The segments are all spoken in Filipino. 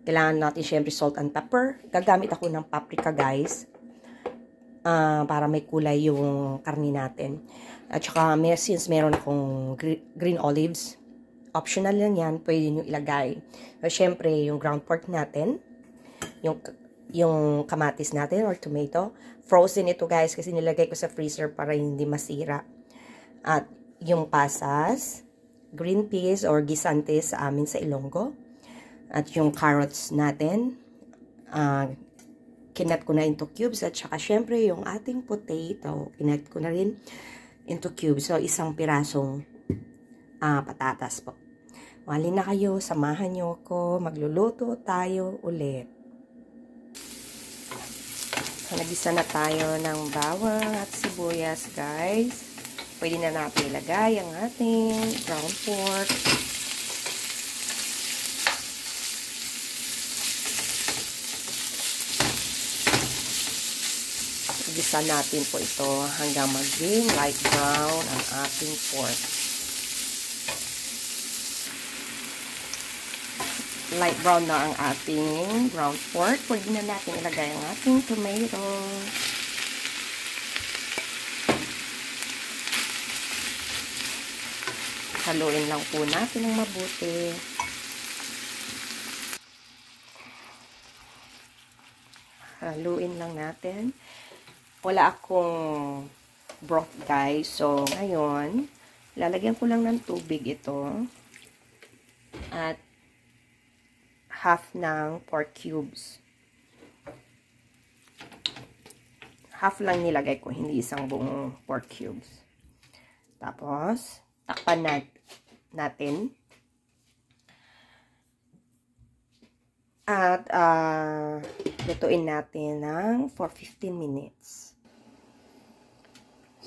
Kailangan natin syempre salt and pepper. Gagamit ako ng paprika, guys. Para may kulay yung karni natin. At saka, since meron akong green olives, optional lang yan, pwede nyo ilagay. So, syempre, yung ground pork natin, yung kamatis natin or tomato. Frozen ito, guys, kasi nilagay ko sa freezer para hindi masira. At yung pasas, green peas or gisantes sa amin sa Ilonggo. At yung carrots natin, kinat ko na into cubes. At saka syempre yung ating potato, kinat ko na rin into cubes. So, isang pirasong patatas po. Wali na kayo, samahan nyo ako, magluluto tayo ulit. So, nagisa na tayo ng bawang at sibuyas, guys. Pwede na natin ilagay ang ating ground pork. Igisa natin po ito hanggang maging light brown ang ating pork. Light brown na ang ating ground pork. Pwede na natin ilagay ang ating tomato. Haluin lang po natin ng mabuti. Haluin lang natin. Wala akong broth, guys. So, ngayon, lalagyan ko lang ng tubig ito. At half ng pork cubes. Half lang nilagay ko, hindi isang buong pork cubes. Tapos, takpan natin. At, lutuin natin for 15 minutes.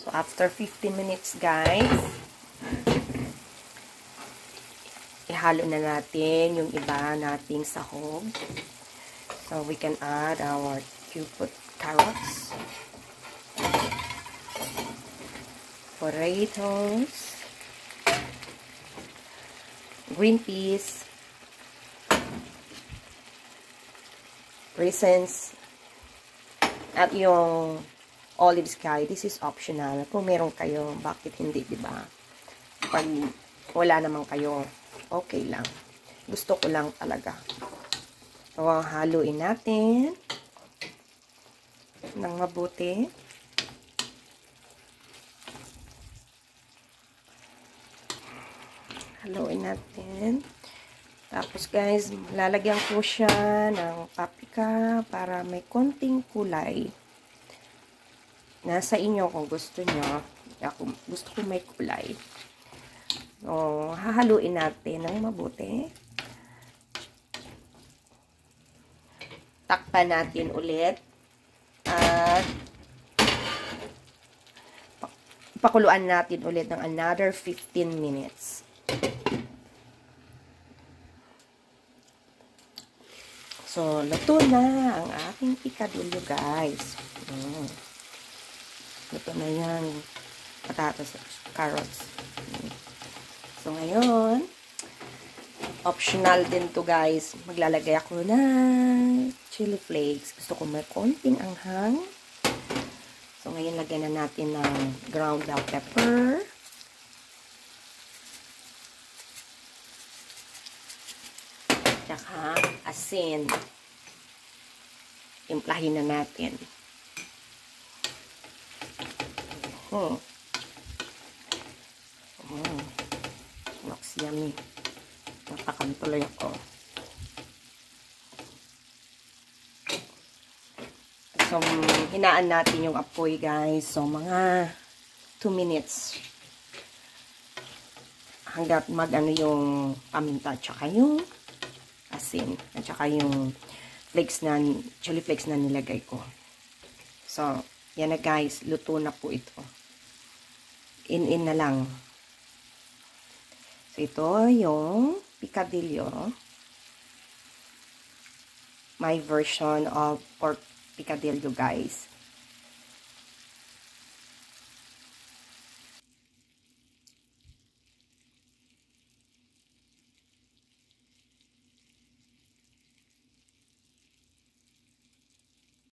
So, after 15 minutes, guys, ihalo na natin yung iba nating sahog. So, we can add our cubed carrots, potatoes, green peas, raisins, at yung olives, guys. This is optional. Kung meron kayo, bakit hindi, diba? Pag wala naman kayo, okay lang. Gusto ko lang talaga. So, haluin natin ng mabuti. Haluin natin. Tapos, guys, lalagyan ko siya ng paprika para may konting kulay. Nasa inyo kung gusto nyo. Ako, gusto ko may kulay. So, hahaluin natin ng mabuti. Takpan natin ulit. At pakuluan natin ulit ng another 15 minutes. So, luto na ang aking picadillo, guys. Luto na yan. Patatas, carrots. So, ngayon, optional din to, guys. Maglalagay ako ng chili flakes. Gusto ko may konting anghang. So, ngayon, lagyan na natin ng ground bell pepper. Tsaka, asin. Timplahin na natin. Looks yummy. Natakan tuloy ako. So, hinaan natin yung apoy, guys. So, mga 2 minutes. Hanggat mag-ano yung paminta. Tsaka yung asin. At tsaka yung flakes na, chili flakes na nilagay ko. So, yan na, guys. Luto na po ito. In na lang. So, ito yung picadillo. My version of pork picadillo, guys.